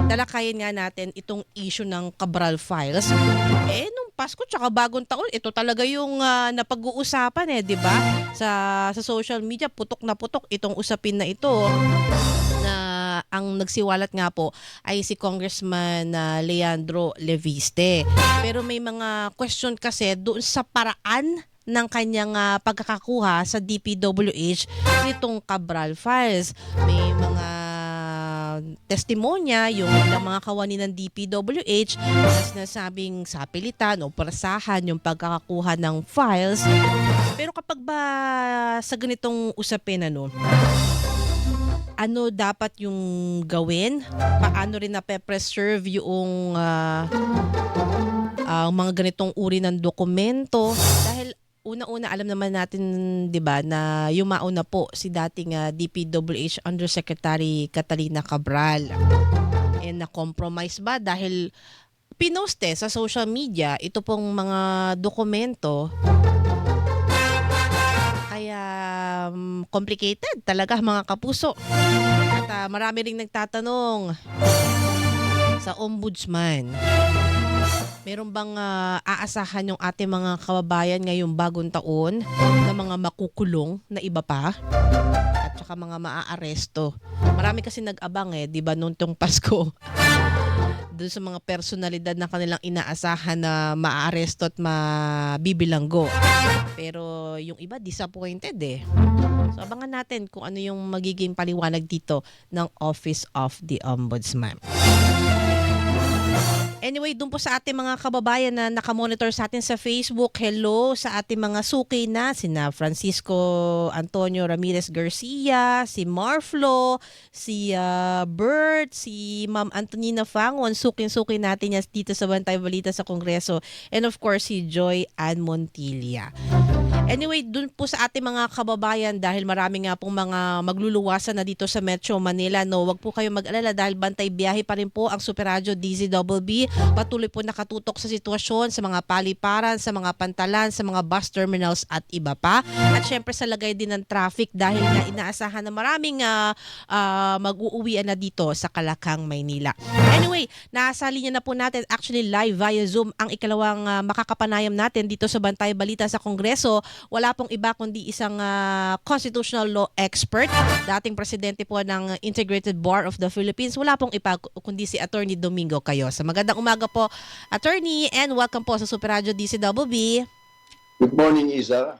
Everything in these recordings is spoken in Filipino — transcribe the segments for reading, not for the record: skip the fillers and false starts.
talakayin nga natin itong issue ng Cabral Files. Nung Pasko tsaka Bagong Taon, ito talaga yung napag-uusapan 'di ba? Sa social media, putok na putok itong usapin na ito na ang nagsiwalat nga po ay si Congressman Leandro Leviste. Pero may mga question kasi doon sa paraan ng kanyang pagkakakuha sa DPWH nitong Cabral Files. May mga testimonya yung ilang mga kawani ng DPWH na sinasabing sapilitan o prasahan yung pagkakakuha ng files. Pero kapag ba sa ganitong usapin ano dapat yung gawin? Paano rin na-preserve yung mga ganitong uri ng dokumento? Dahil una-una alam naman natin 'di ba na yumao na po si dating DPWH Undersecretary Catalina Cabral. Na-compromise ba dahil pinost sa social media ito pong mga dokumento. Kaya complicated talaga mga kapuso. At marami ring nagtatanong sa ombudsman. Meron bang aasahan yung ating mga kababayan ngayong Bagong Taon na mga makukulong na iba pa? At saka mga maaaresto. Marami kasi nag-abang 'di ba noong tong Pasko. Doon sa mga personalidad na kanilang inaasahan na maaaresto at mabibilanggo. Pero yung iba disappointed So abangan natin kung ano yung magiging paliwanag dito ng Office of the Ombudsman. Anyway, dun po sa ating mga kababayan na nakamonitor sa atin sa Facebook, hello sa ating mga suki na sina Francisco Antonio Ramirez Garcia, si Marflo, si Bert, si Ma'am Antonina Fangon, sukin-suki natin yan dito sa Bantay Balita sa Kongreso, and of course si Joy Ann Montilla. Anyway, dun po sa ating mga kababayan dahil marami nga pong mga magluluwasan na dito sa Metro Manila, wag po kayong mag-alala dahil bantay biyahe pa rin po ang Super Radio DZBB. Patuloy po nakatutok sa sitwasyon, sa mga paliparan, sa mga pantalan, sa mga bus terminals at iba pa. At syempre sa lagay din ng traffic dahil nga inaasahan na maraming mag-uuwian na dito sa Kalakang, Maynila. Anyway, nasa linya na po natin actually live via Zoom ang ikalawang makakapanayam natin dito sa Bantay Balita sa Kongreso. Wala pong iba kundi isang constitutional law expert, dating presidente po ng Integrated Bar of the Philippines. Wala pong iba kundi si Attorney Domingo Cayosa. Magandang umaga po, Attorney, and welcome po sa Super Radio DCWB. Good morning, Isa.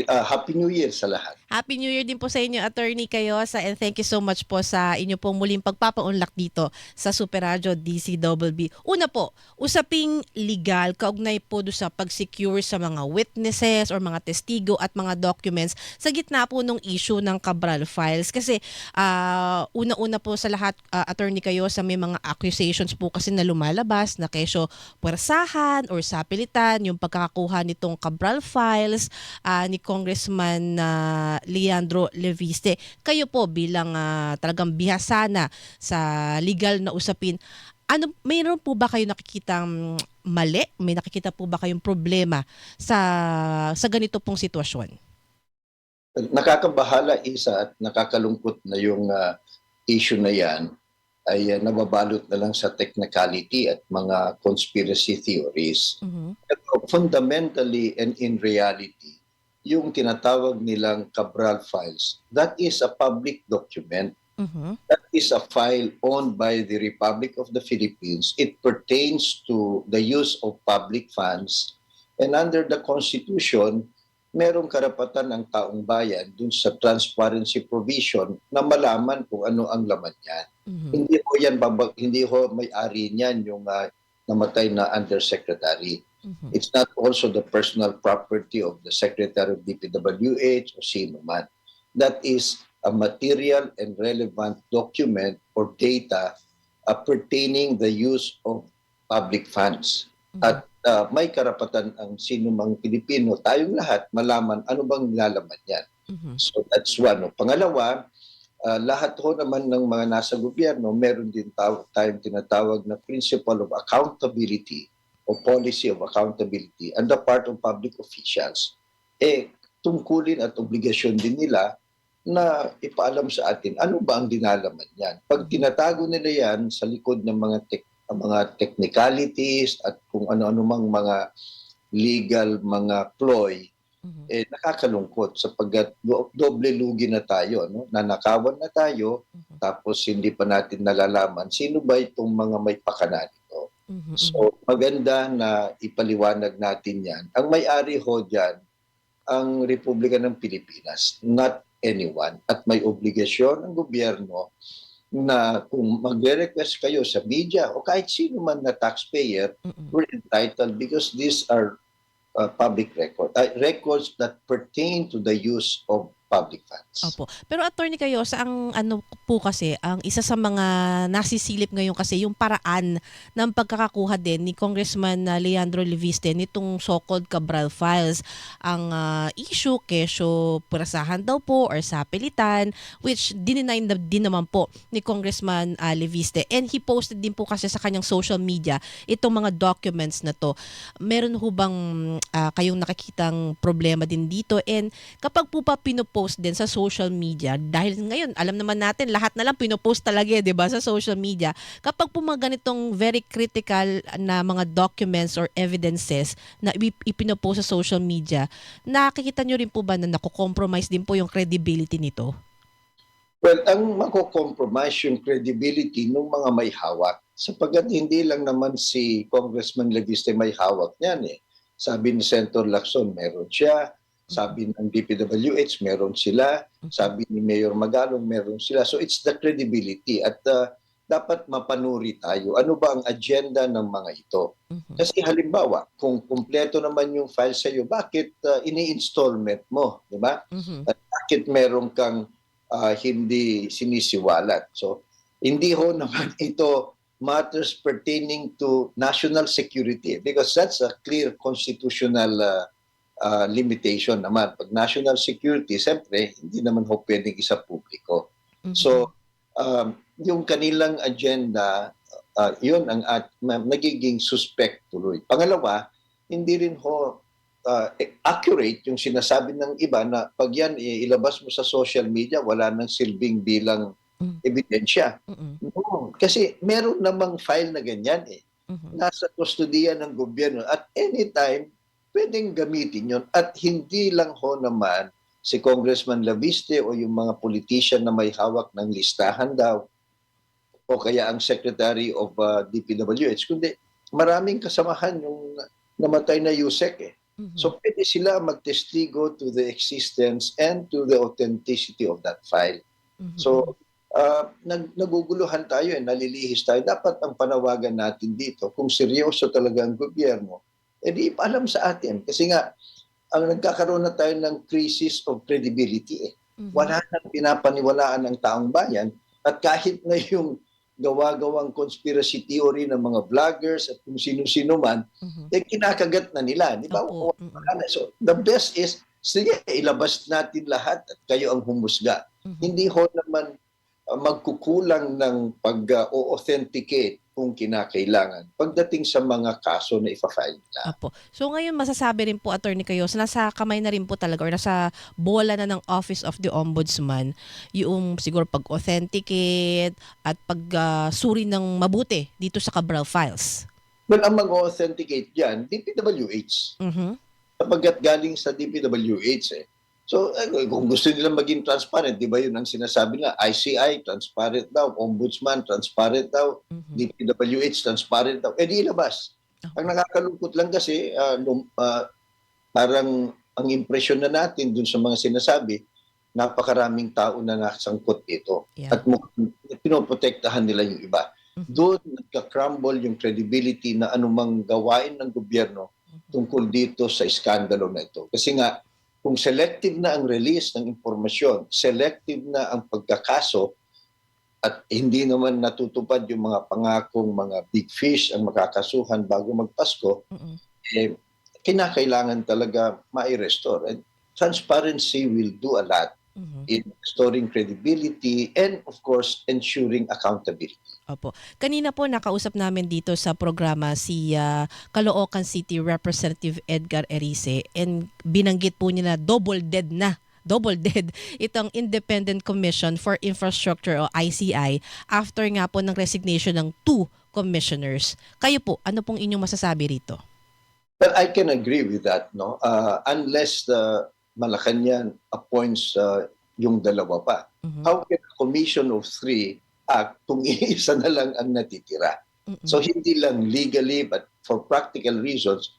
Happy New Year sa lahat. Happy New Year din po sa inyo, Attorney Cayosa, and thank you so much po sa inyo pong muling pagpapaunlak dito sa Super Radio DCWB. Una po, usaping legal, kaugnay po do sa pag-secure sa mga witnesses or mga testigo at mga documents sa gitna po ng issue ng Cabral Files. Kasi una-una po sa lahat, Attorney Cayosa, may mga accusations po kasi na lumalabas na kesyo puwersahan or sapilitan yung pagkakakuha nitong Cabral Files ni Congressman Leandro Leviste. Kayo po bilang talagang bihasana sa legal na usapin, mayroon po ba kayo nakikitang mali? May nakikita po ba kayong problema sa ganito pong sitwasyon? Nakakabahala, Isa, at nakakalungkot na yung issue na yan ay nababalot na lang sa technicality at mga conspiracy theories. Pero fundamentally and in reality, yung tinatawag nilang Cabral Files, that is a public document. That is a file owned by the Republic of the Philippines. It pertains to the use of public funds. And under the Constitution, merong karapatan ng taong bayan dun sa transparency provision na malaman kung ano ang laman niyan. Hindi ho may-ari niyan yung namatay na undersecretary. It's not also the personal property of the Secretary of DPWH o sino man. That is a material and relevant document or data pertaining the use of public funds. At may karapatan ang sino mang Pilipino, tayong lahat, malaman ano bang nilalaman yan. So that's one. Pangalawa, lahat ho naman ng mga nasa gobyerno, meron din tayong tinatawag na principle of accountability o policy of accountability on the part of public officials. Tungkulin at obligasyon din nila na ipaalam sa atin ano ba ang dinalaman niyan. Pag tinatago nila yan sa likod ng mga technicalities at kung ano-ano mang mga legal mga ploy, Mhm. nakakalungkot sapagkat doble lugi na tayo, no? Nanakawan na tayo, Mhm. tapos hindi pa natin nalalaman sino ba itong mga may pakana nito. Mhm. Mhm. So maganda na ipaliwanag natin yan. Ang may-ari ho dyan, ang Republika ng Pilipinas, not anyone. At may obligasyon ang gobyerno na kung magre-request kayo sa media o kahit sino man na taxpayer, Mhm. we're entitled because these are public records that pertain to the use of public funds. Opo. Pero Attorney Cayosa, ang ano po kasi, ang isa sa mga nasisilip ngayon kasi yung paraan ng pagkakakuha din ni Congressman Leandro Leviste nitong so-called Cabral Files. Ang issue, kesyo purasahan daw po or sapilitan, which dininay na din naman po ni Congressman Leviste. And he posted din po kasi sa kanyang social media itong mga documents na to. Meron ho bang kayong nakikitang problema din dito? And kapag po pa pinopost din sa social media, dahil ngayon alam naman natin lahat na lang pinopost talaga, 'di ba, sa social media. Kapag po mga ganitong very critical na mga documents or evidences na ipinopost sa social media, nakikita nyo rin po ba na nako-compromise din po yung credibility nito? Well, ang mako-compromise yung credibility ng mga may hawak sapagkat hindi lang naman si Congressman Leviste may hawak niyan eh. Sabi ni Senator Lacson, meron siya. Sabi ng DPWH, meron sila. Sabi ni Mayor Magalong, meron sila. So it's the credibility at dapat mapanuri tayo. Ano ba ang agenda ng mga ito? Mhm. Kasi halimbawa, kung kumpleto naman yung file sa iyo, bakit ini-installment mo? Di ba? Mhm. At bakit meron kang hindi sinisiwalat? So, hindi ho naman ito matters pertaining to national security because that's a clear constitutional limitation naman. Pag national security, siyempre, hindi naman ho pwedeng isa publiko. Mhm. So, yung kanilang agenda, yun ang nagiging suspect tuloy. Pangalawa, hindi rin ho accurate yung sinasabi ng iba na pag yan ilabas mo sa social media, wala nang silbing bilang Mhm. ebidensya. Mhm. No, kasi meron namang file na ganyan eh. Mhm. Nasa kustodiya ng gobyerno at anytime pwedeng gamitin yon at hindi lang ho naman si Congressman Laviste o yung mga politician na may hawak ng listahan daw o kaya ang Secretary of DPWH kundi maraming kasamahan yung namatay na Yusek eh. Mhm. So pwede sila magtestigo to the existence and to the authenticity of that file. Mhm. So, naguguluhan tayo nalilihis tayo. Dapat ang panawagan natin dito, kung seryoso talaga ang gobyerno, edi ipaalam sa atin. Kasi nga, ang nagkakaroon na tayo ng crisis of credibility eh. Mhm. Wala nang pinapaniwalaan ng taong bayan at kahit na yung gawa-gawang conspiracy theory ng mga vloggers at kung sino-sino man, Mhm. kinakagat na nila. Di ba? Opo. Mhm. So, the best is, sige, ilabas natin lahat at kayo ang humusga. Mhm. Hindi ho naman magkukulang ng pag-authenticate kung kinakailangan pagdating sa mga kaso na ipa-file nila. Opo. So ngayon masasabi rin po, Attorney Cayosa, nasa kamay na rin po talaga or nasa bola na ng Office of the Ombudsman yung siguro pag-authenticate at pag-suri ng mabuti dito sa Cabral Files. Well, ang mag-authenticate dyan, DPWH. Mhm. Sapagkat galing sa DPWH eh. So, kung gusto nila maging transparent, di ba yun ang sinasabi nila? ICI, transparent daw. Ombudsman, transparent daw. Mhm. DPWH, transparent daw. Di ilabas. Ang Opo. nakakalungkot lang kasi, parang ang impresyon na natin dun sa mga sinasabi, napakaraming tao na nasangkot dito. Yeah. At pinoprotektahan nila yung iba. Mhm. Doon nagka-crumble yung credibility na anumang gawain ng gobyerno tungkol dito sa iskandalo na ito. Kasi nga, kung selective na ang release ng impormasyon, selective na ang pagkakaso, at hindi naman natutupad yung mga pangakong mga big fish ang makakasuhan bago magpasko, Mhm. kinakailangan talaga ma-restore. And transparency will do a lot Mhm. in restoring credibility and, of course, ensuring accountability. Opo. Kanina po nakausap namin dito sa programa si Caloocan City Representative Edgar Erice and binanggit po niya na double dead na double dead itong Independent Commission for Infrastructure o ICI after nga po ng resignation ng 2 commissioners. Kayo po, ano pong inyong masasabi rito? But I can agree with that, no? Unless the Malacanang appoints yung dalawa pa. Mhm. How can a commission of 3 act kung iisa na lang ang natitira? Mm-mm. So hindi lang legally but for practical reasons,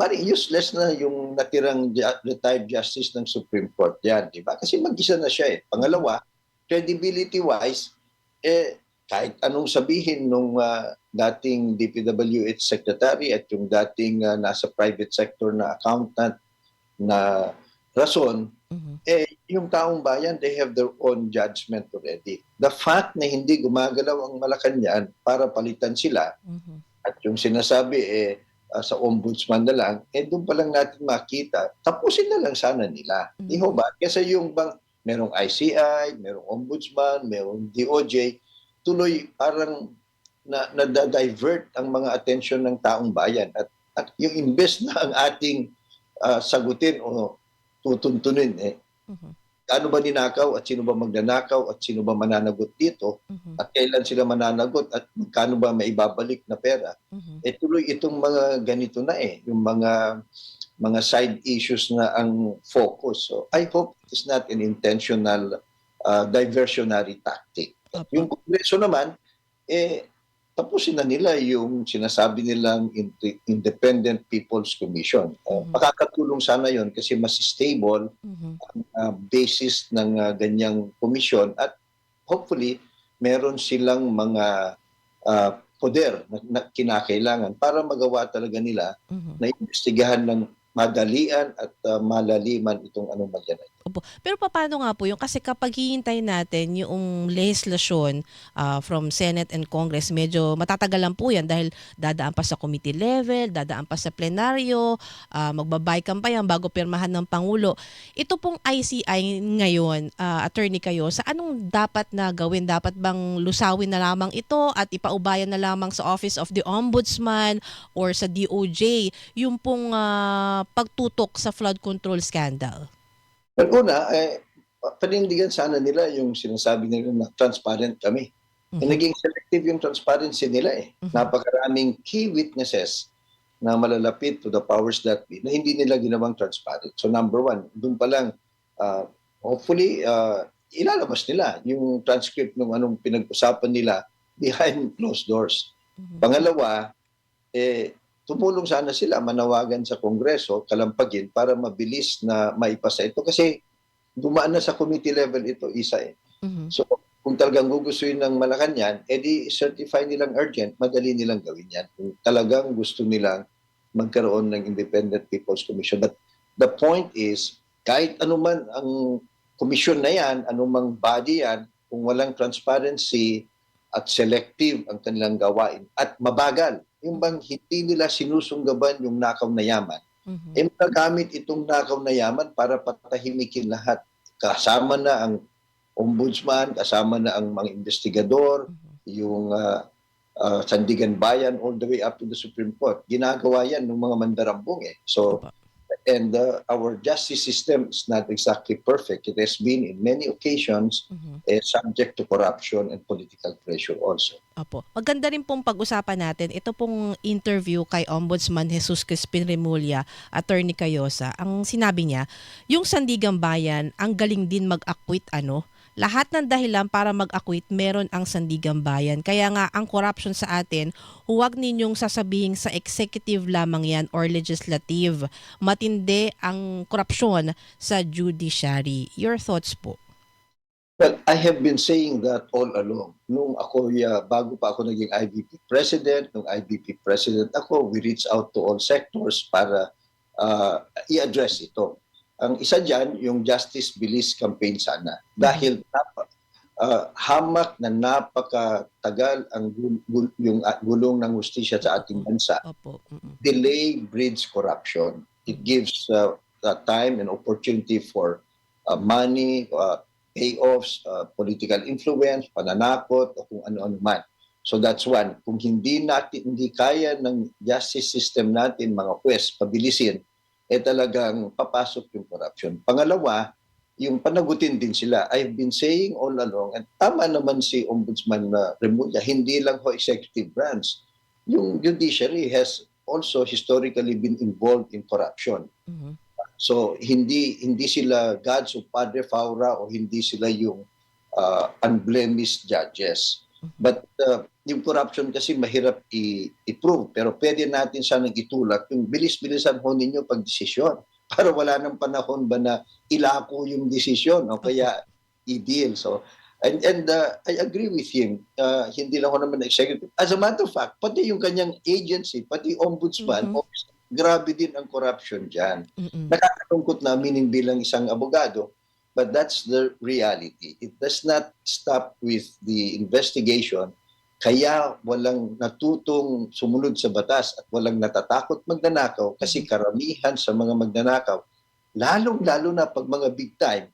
parang useless na yung natirang retired justice ng Supreme Court yan, di ba? Kasi mag-isa na siya eh. Pangalawa, credibility-wise, kahit anong sabihin nung dating DPWH secretary at yung dating nasa private sector na accountant na rason, Mhm. yung taong bayan, they have their own judgment already. The fact na hindi gumagalaw ang Malacanang para palitan sila, Mhm. at yung sinasabi sa ombudsman na lang, doon pa lang natin makita, tapusin na lang sana nila. Di ho ba? Kasi yung bang merong ICI, merong ombudsman, merong DOJ, tuloy parang na-divert ang mga atensyon ng taong bayan. At yung imbes na ang ating sagutin o tutuntunin, Mhm. ano ba ninakaw at sino ba magnanakaw at sino ba mananagot dito Mhm. at kailan sila mananagot at magkano ba maibabalik na pera. Mhm. Tuloy itong mga ganito na yung mga side issues na ang focus. So I hope it's not an intentional diversionary tactic. At Opo. yung Kongreso naman, tapusin na nila yung sinasabi nilang Independent People's Commission. Mhm. Makakatulong sana yon kasi mas stable Mhm. basis ng ganyang komisyon at hopefully meron silang mga poder na kinakailangan para magawa talaga nila Mhm. na imbestigahan ng madalian at malaliman itong anomalya na ito. Opo. Pero papaano nga po yung kasi kapag hihintayin natin yung lehislasyon from Senate and Congress, medyo matatagalan po yan dahil dadaan pa sa committee level, dadaan pa sa plenaryo, magbabay pa yan bago pirmahan ng Pangulo. Ito pong ICI ngayon, attorney kayo, sa anong dapat na gawin? Dapat bang lusawin na lamang ito at ipaubayan na lamang sa Office of the Ombudsman or sa DOJ yung pong pagtutok sa flood control scandal? Pero una, panindigan sana nila yung sinasabi nila na transparent kami. Mhm. Naging selective yung transparency nila Mhm. Napakaraming key witnesses na malalapit to the powers that be na hindi nila ginawang transparent. So number one, doon pa lang, hopefully, ilalabas nila yung transcript ng anong pinag-usapan nila behind closed doors. Mhm. Pangalawa, tumulong sana sila manawagan sa Kongreso, kalampagin para mabilis na maipasa ito kasi dumaan na sa committee level ito, isa Mhm. So kung talagang gugustuhin ng Malacanang, edi certify nilang urgent, madali nilang gawin yan. Kung talagang gusto nilang magkaroon ng Independent People's Commission. But the point is, kahit anuman ang komisyon na yan, anumang body yan, kung walang transparency at selective ang kanilang gawain at mabagal, yung bang hindi nila sinusunggaban yung nakaw na yaman, Mhm. magagamit itong nakaw na yaman para patahimikin lahat. Kasama na ang ombudsman, kasama na ang mga investigador, Mhm. yung Sandigan Bayan all the way up to the Supreme Court. Ginagawa yan ng mga mandarambong So, Opo. and our justice system is not exactly perfect. It has been in many occasions Mhm. subject to corruption and political pressure also. Opo. Maganda rin pong pag-usapan natin ito pong interview kay Ombudsman Jesus Crispin Remulla, Attorney Cayosa. Ang sinabi niya, yung Sandigang Bayan, ang galing din mag-acquit lahat ng dahilan para mag-acquit meron ang Sandigang Bayan. Kaya nga ang corruption sa atin, huwag ninyong sasabihin sa executive lamang yan or legislative. Matindi ang korupsyon sa judiciary. Your thoughts po? Well, I have been saying that all along. Nung ako, bago pa ako naging IBP president, nung IBP president ako, we reached out to all sectors para i-address ito. Ang isa dyan, yung Justice Bilis Campaign sana. Dahil hamak na napakatagal ang yung gulong ng hustisya sa ating bansa. Opo. Mm-mm. Delay breeds corruption. It gives time and opportunity for money, payoffs, political influence, pananakot, o kung ano-ano man. So that's one. Kung hindi kaya ng justice system natin, mga huwes, pabilisin, talagang papasok yung corruption. Pangalawa, yung panagutin din sila. I've been saying all along, at tama naman si Ombudsman Remulla, hindi lang ho executive branch. Yung judiciary has also historically been involved in corruption. Mhm. So hindi sila gods o Padre Faura o hindi sila yung unblemished judges. But yung corruption kasi mahirap i-prove, pero pwede natin sanang itulak yung bilis-bilisan ho ninyo pagdesisyon para wala nang panahon ba na ilako yung desisyon o kaya i-deal. So and I agree with him. Hindi lang ako naman executive. As a matter of fact, pati yung kanyang agency, pati ombudsman, grabe din ang corruption dyan. Nakakalungkot na aminin bilang isang abogado, but that's the reality. It does not stop with the investigation. Kaya walang natutong sumunod sa batas at walang natatakot magnanakaw kasi karamihan sa mga magnanakaw, lalong-lalo na pag mga big time,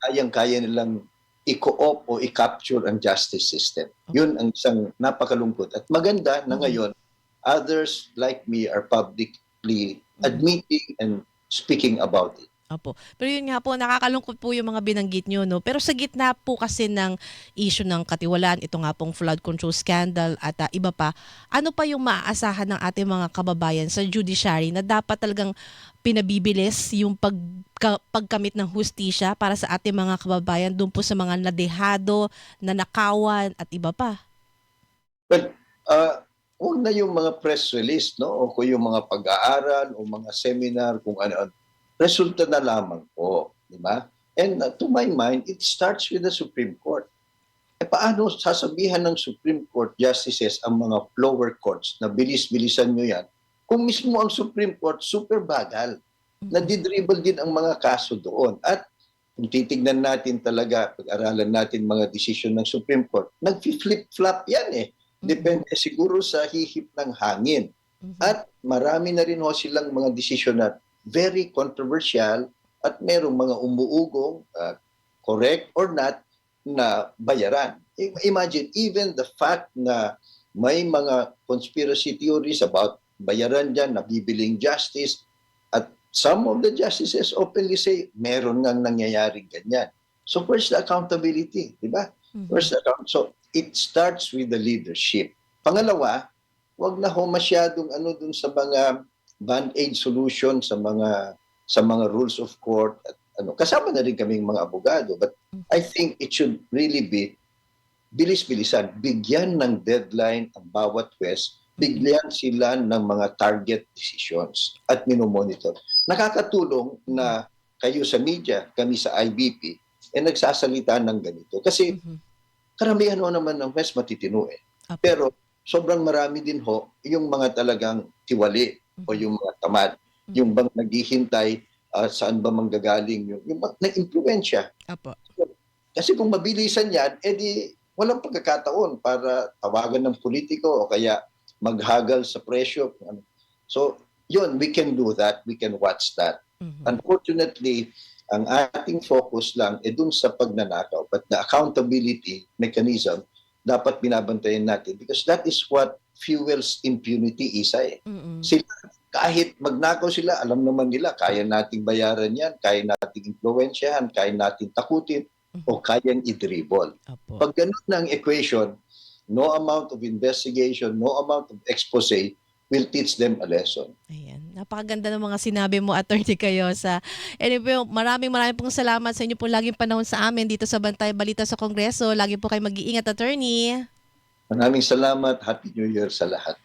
kayang-kaya nilang i-co-op o i-capture ang justice system. Yun ang isang napakalungkot. At maganda na ngayon, others like me are publicly admitting and speaking about it. Opo. Pero yun nga po, nakakalungkot po yung mga binanggit nyo, no? Pero sa gitna po kasi ng issue ng katiwalaan, ito nga pong flood control scandal at iba pa, ano pa yung maaasahan ng ating mga kababayan sa judiciary na dapat talagang pinabibilis yung pagkamit ng hustisya para sa ating mga kababayan doon po sa mga nadehado, nanakawan at iba pa? Well, huwag na yung mga press release, no? O kung yung mga pag-aaral o mga seminar, kung ano. Resulta na lamang po, di ba? And to my mind, it starts with the Supreme Court. Paano sasabihan ng Supreme Court justices ang mga lower courts na bilis-bilisan nyo yan? Kung mismo ang Supreme Court, super bagal. Nadidribble din ang mga kaso doon. At kung titignan natin talaga, pag-aralan natin mga desisyon ng Supreme Court, nag-flip-flop yan eh. Depende siguro sa hihip ng hangin. At marami na rin ho silang mga desisyon na very controversial at merong mga umuugong, correct or not, na bayaran. Imagine, even the fact na may mga conspiracy theories about bayaran dyan, nabibiling justice, at some of the justices openly say, meron ngang nangyayaring ganyan. So where's the accountability? Diba? Where's the so it starts with the leadership. Pangalawa, wag na ho masyadong dun sa mga band-aid solution sa mga rules of court at kasama na rin kaming mga abogado, but I think it should really be bilis-bilisan, bigyan ng deadline ang bawat West, bigyan sila ng mga target decisions at minomonitor. Nakakatulong na kayo sa media, kami sa IBP, nagsasalita ng ganito kasi karamihan ho naman ng West matitino eh. Pero sobrang marami din ho yung mga talagang tiwali o yung mga tamad, yung bang naghihintay saan ba manggagaling yung na-impluwensya. Kasi kung mabilisan yan, edi walang pagkakataon para tawagan ng politiko o kaya maghagal sa presyo. So, yun, we can do that, we can watch that. Unfortunately, ang ating focus lang dun sa pagnanakaw, but the accountability mechanism dapat binabantayan natin because that is what fuels impunity, Isa eh. Sila, kahit magnakaw sila, alam naman nila, kaya nating bayaran yan, kaya nating influensyahan, kaya nating takutin, o kayang i-dribble. Pag ganun na ang equation, no amount of investigation, no amount of expose will teach them a lesson. Ayan. Napakaganda ng mga sinabi mo, Attorney Cayosa. Anyway, maraming pong salamat sa inyo po laging panahon sa amin dito sa Bantay Balita sa Kongreso. Lagi po kayo mag-iingat, Attorney. Maraming salamat. Happy New Year sa lahat.